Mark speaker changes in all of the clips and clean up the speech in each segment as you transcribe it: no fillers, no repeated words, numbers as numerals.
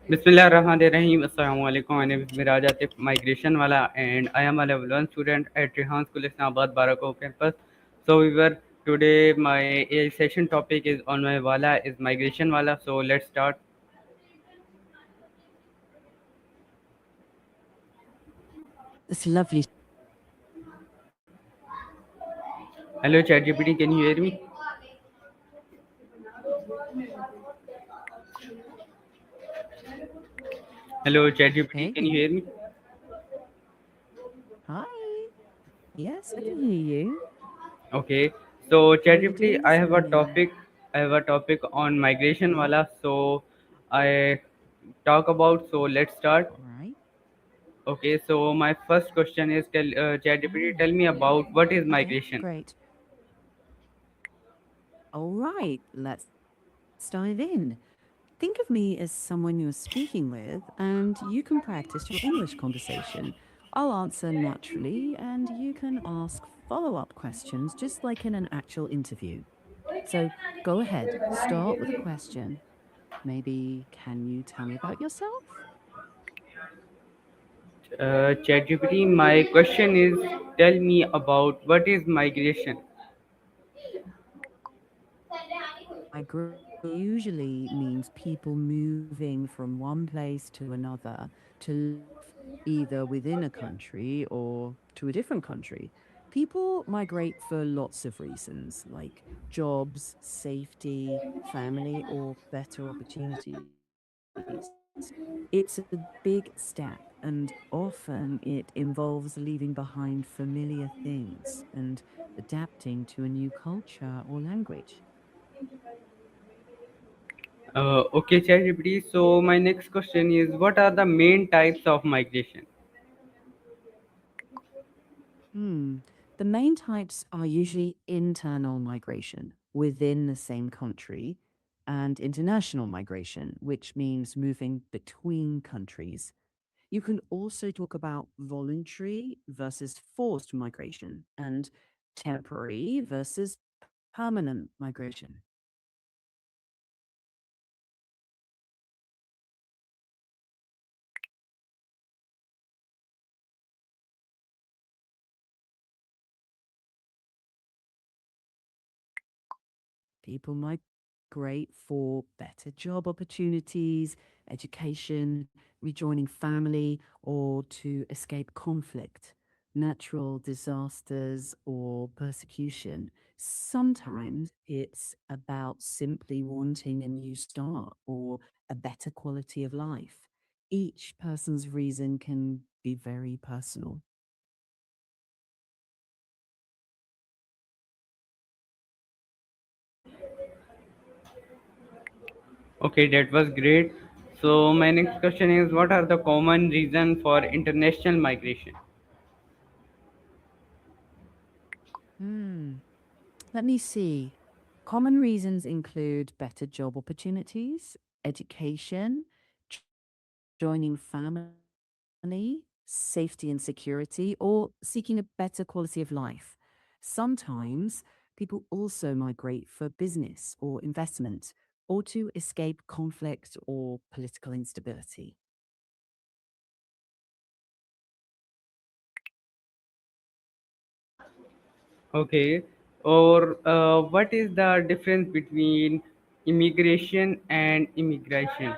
Speaker 1: Bismillahirrahmanirrahim. Assalamu alaikum. My name is Meiraj Atif, migration wala, and I am a level 1 student at Rehan School, Islamabad, Barakov campus. So, we were today. My AI session topic is on my wala is migration wala. So, let's start.
Speaker 2: It's lovely.
Speaker 1: Hello, ChatGPT. Can you hear me? Hello, ChatGPT. Can you
Speaker 2: Okay.
Speaker 1: hear me?
Speaker 2: Hi. Yes, I can hear you.
Speaker 1: Okay. So,
Speaker 2: How are you
Speaker 1: ChatGPT,
Speaker 2: doing
Speaker 1: I
Speaker 2: this
Speaker 1: have a
Speaker 2: morning?
Speaker 1: topic. I have a topic on migration wala. So, I talk about. So, let's start.
Speaker 2: All right.
Speaker 1: Okay, so my first question is, ChatGPT, tell me about what is
Speaker 2: Okay,
Speaker 1: migration.
Speaker 2: great. All right, let's dive in. Think of me as someone you're speaking with, and you can practice your English conversation. I'll answer naturally, and you can ask follow up questions just like in an actual interview. So go ahead, start with a question. Maybe, can you tell me about yourself?
Speaker 1: ChatGPT, my question is, tell me about what is migration.
Speaker 2: Migration usually means people moving from one place to another to live either within a country or to a different country. People migrate for lots of reasons, like jobs, safety, family, or better opportunities. It's a big step, and often it involves leaving behind familiar things and adapting to a new culture or language.
Speaker 1: Okay, ChatGPT, so my next question is, what are the main types of migration?
Speaker 2: Hmm. The main types are usually internal migration within the same country and international migration, which means moving between countries. You can also talk about voluntary versus forced migration and temporary versus permanent migration. People migrate for better job opportunities, education, rejoining family, or to escape conflict, natural disasters, or persecution. Sometimes it's about simply wanting a new start or a better quality of life. Each person's reason can be very personal.
Speaker 1: Okay, that was great. So my next question is, what are the common reasons for international migration?
Speaker 2: Hmm. Let me see. Common reasons include better job opportunities, education, joining family, safety and security, or seeking a better quality of life. Sometimes people also migrate for business or investment or to escape conflict or political instability.
Speaker 1: Okay, or what is the difference between immigration and immigration?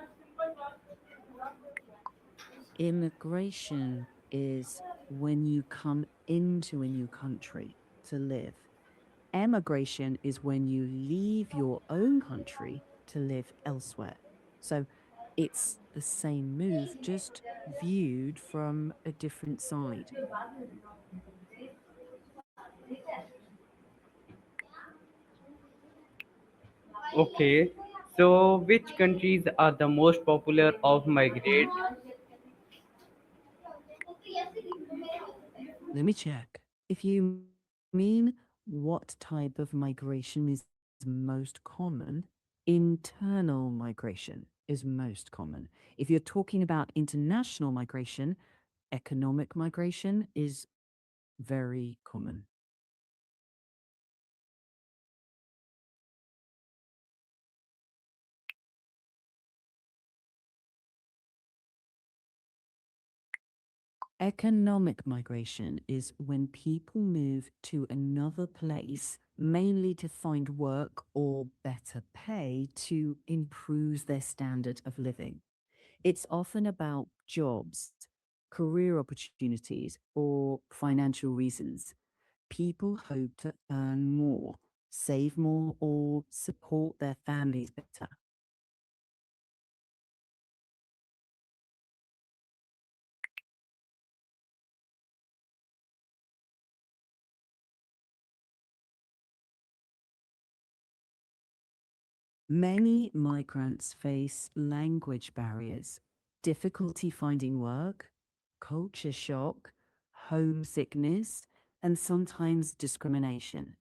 Speaker 2: Immigration is when you come into a new country to live. Emigration is when you leave your own country to live elsewhere. So it's the same move, just viewed from a different side.
Speaker 1: Okay, so which countries are the most popular of migrate?
Speaker 2: Let me check. If you mean what type of migration is most common, internal migration is most common. If you're talking about international migration, economic migration is very common. Economic migration is when people move to another place, mainly to find work or better pay to improve their standard of living. It's often about jobs, career opportunities, or financial reasons. People hope to earn more, save more, or support their families better. Many migrants face language barriers, difficulty finding work, culture shock, homesickness, and sometimes discrimination.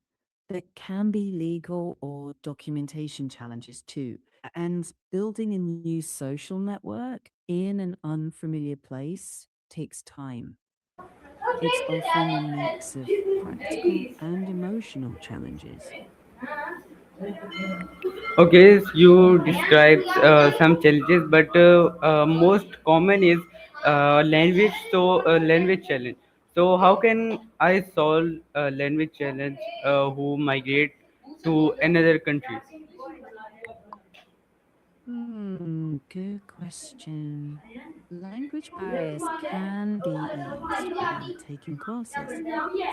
Speaker 2: There can be legal or documentation challenges too. And building a new social network in an unfamiliar place takes time. It's often a mix of practical and emotional challenges.
Speaker 1: Okay, so you described some challenges, but most common is language. So, language challenge. So, how can I solve a language challenge who migrate to another country?
Speaker 2: Good question. Language barriers can be eased by taking classes,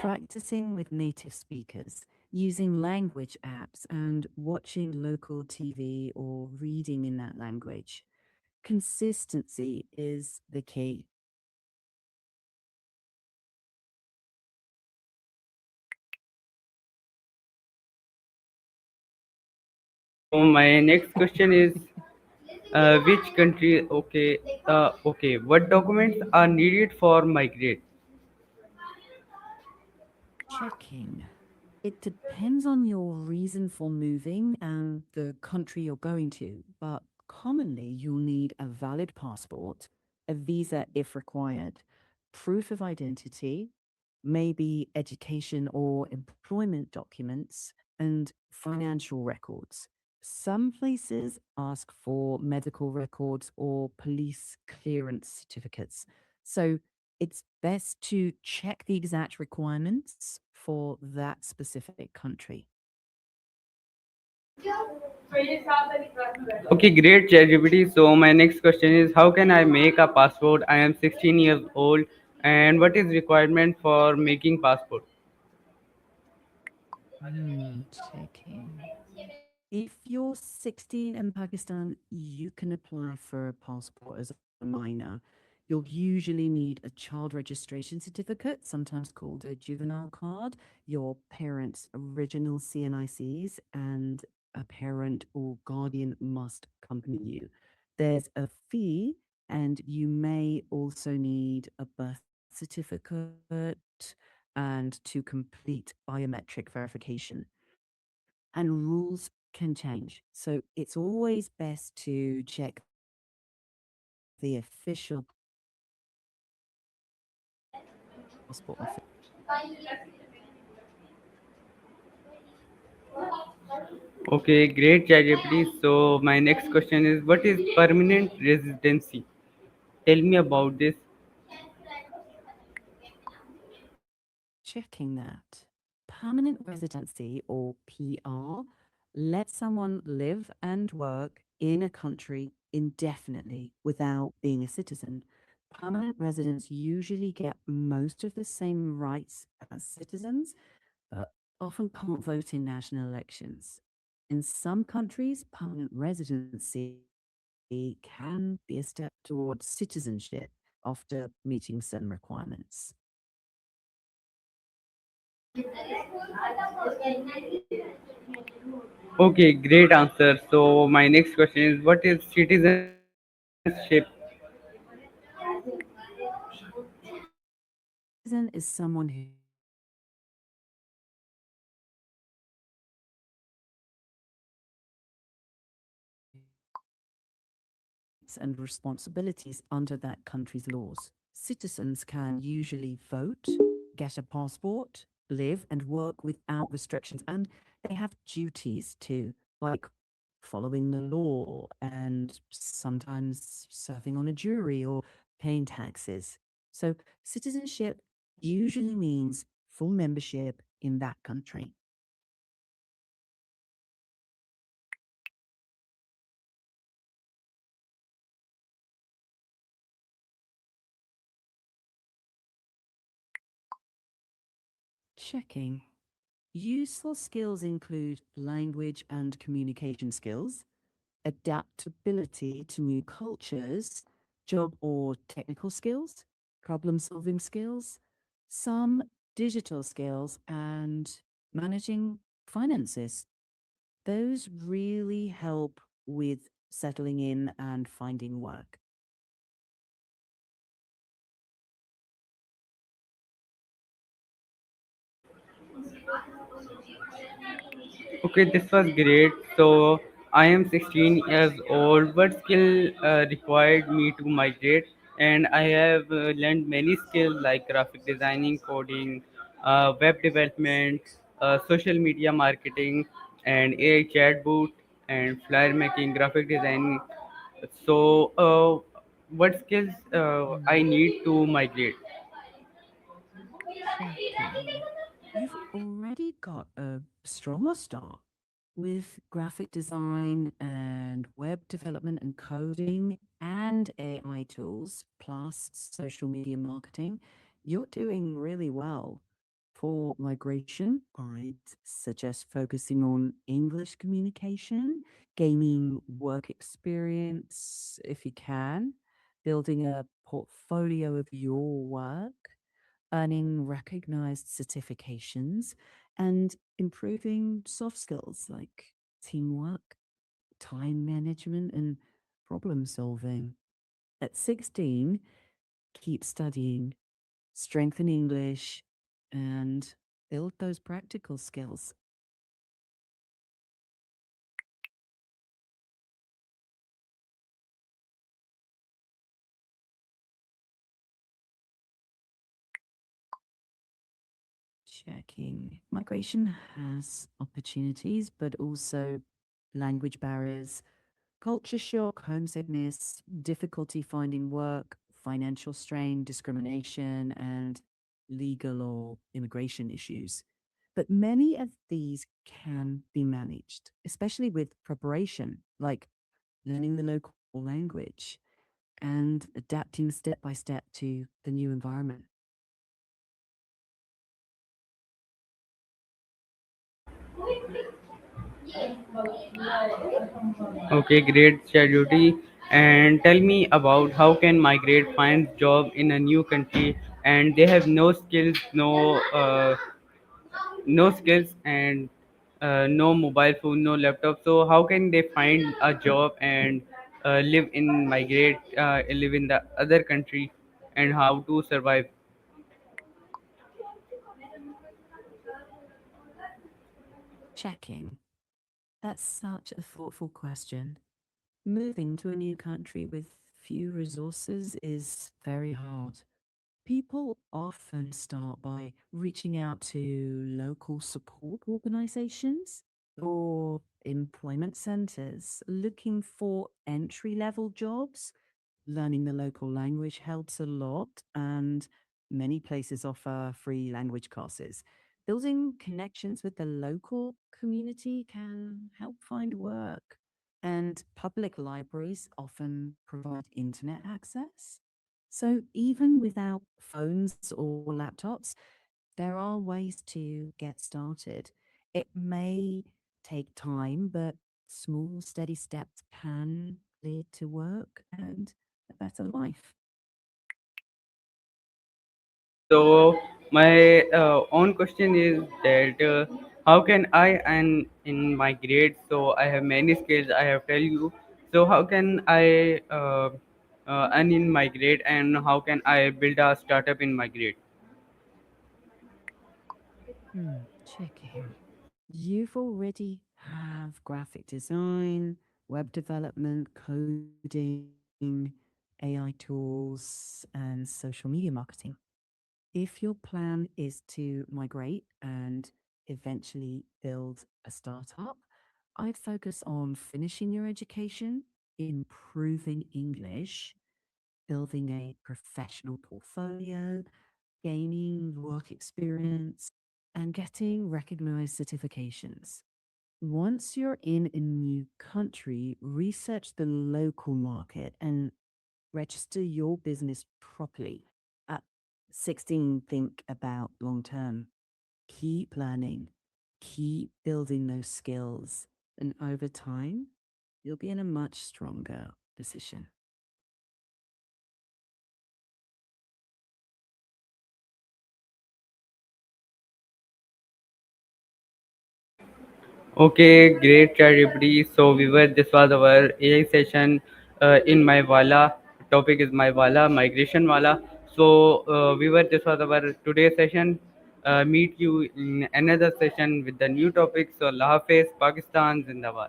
Speaker 2: practicing with native speakers, using language apps, and watching local TV or reading in that language. Consistency is the key.
Speaker 1: So, my next question is which country? Okay, okay. What documents are needed for migrate?
Speaker 2: Checking. It depends on your reason for moving and the country you're going to, but commonly you'll need a valid passport, a visa if required, proof of identity, maybe education or employment documents, and financial records. Some places ask for medical records or police clearance certificates. So it's best to check the exact requirements for that specific country.
Speaker 1: Okay, great, ChatGPT. So my next question is, how can I make a passport? I am 16 years old, and what is requirement for making passport?
Speaker 2: Checking. If you're 16 in Pakistan, you can apply for a passport as a minor. You'll usually need a child registration certificate, sometimes called a juvenile card, your parents' original CNICs, and a parent or guardian must accompany you. There's a fee, and you may also need a birth certificate and to complete biometric verification, and rules can change. So it's always best to check the official passport office.
Speaker 1: Okay, great, ChatGPT. So my next question is, what is permanent residency? Tell me about this.
Speaker 2: Checking that. Permanent residency, or PR, lets someone live and work in a country indefinitely without being a citizen. Permanent residents usually get most of the same rights as citizens, but often can't vote in national elections. In some countries, permanent residency can be a step towards citizenship after meeting certain requirements.
Speaker 1: Okay, great answer. So my next question is, what is citizenship?
Speaker 2: Citizen is someone who and responsibilities under that country's laws. Citizens can usually vote, get a passport, live and work without restrictions, and they have duties too, like following the law and sometimes serving on a jury or paying taxes. So, citizenship usually means full membership in that country. Checking. Useful skills include language and communication skills, adaptability to new cultures, job or technical skills, problem solving skills, some digital skills, and managing finances. Those really help with settling in and finding work.
Speaker 1: Okay, this was great. So I am 16 years old. What skill required me to migrate? And I have learned many skills like graphic designing, coding, web development, social media marketing, and AI chatbot, and flyer making, graphic designing. So, what skills I
Speaker 2: Hmm.
Speaker 1: need to migrate?
Speaker 2: Checking. You've already got a stronger start with graphic design and web development and coding and AI tools, plus social media marketing. You're doing really well. For migration, I'd suggest focusing on English communication, gaining work experience if you can, building a portfolio of your work, earning recognized certifications, and improving soft skills like teamwork, time management, and problem solving. At 16, keep studying, strengthen English, and build those practical skills. Checking. Migration has opportunities, but also language barriers, culture shock, homesickness, difficulty finding work, financial strain, discrimination, and legal or immigration issues. But many of these can be managed, especially with preparation, like learning the local language and adapting step by step to the new environment.
Speaker 1: Okay, great, Charity. And tell me about how can migrate find job in a new country and they have no skills, no skills and no mobile phone, no laptop. So how can they find a job and live in the other country, and how to survive?
Speaker 2: Checking. That's such a thoughtful question. Moving to a new country with few resources is very hard. People often start by reaching out to local support organizations or employment centers looking for entry level jobs. Learning the local language helps a lot, and many places offer free language classes. Building connections with the local community can help find work, and public libraries often provide internet access. So, even without phones or laptops, there are ways to get started. It may take time, but small, steady steps can lead to work and a better life.
Speaker 1: So my own question is that how can I and in migrate? So I have many skills. I have tell you. So how can I earn in migrate, and how can I build a startup in migrate?
Speaker 2: Checking. You've already have graphic design, web development, coding, AI tools, and social media marketing. If your plan is to migrate and eventually build a startup, I'd focus on finishing your education, improving English, building a professional portfolio, gaining work experience, and getting recognized certifications. Once you're in a new country, research the local market and register your business properly. At 16, think about long term. Keep learning, keep building those skills, and over time, you'll be in a much stronger position.
Speaker 1: Okay, great ChatGPT. So we were this was our AI session in my Wala. Topic is my Wala migration Wala. So we were this was our today's session. Meet you in another session with the new topic. So Allah Hafiz, Pakistan Zindabad.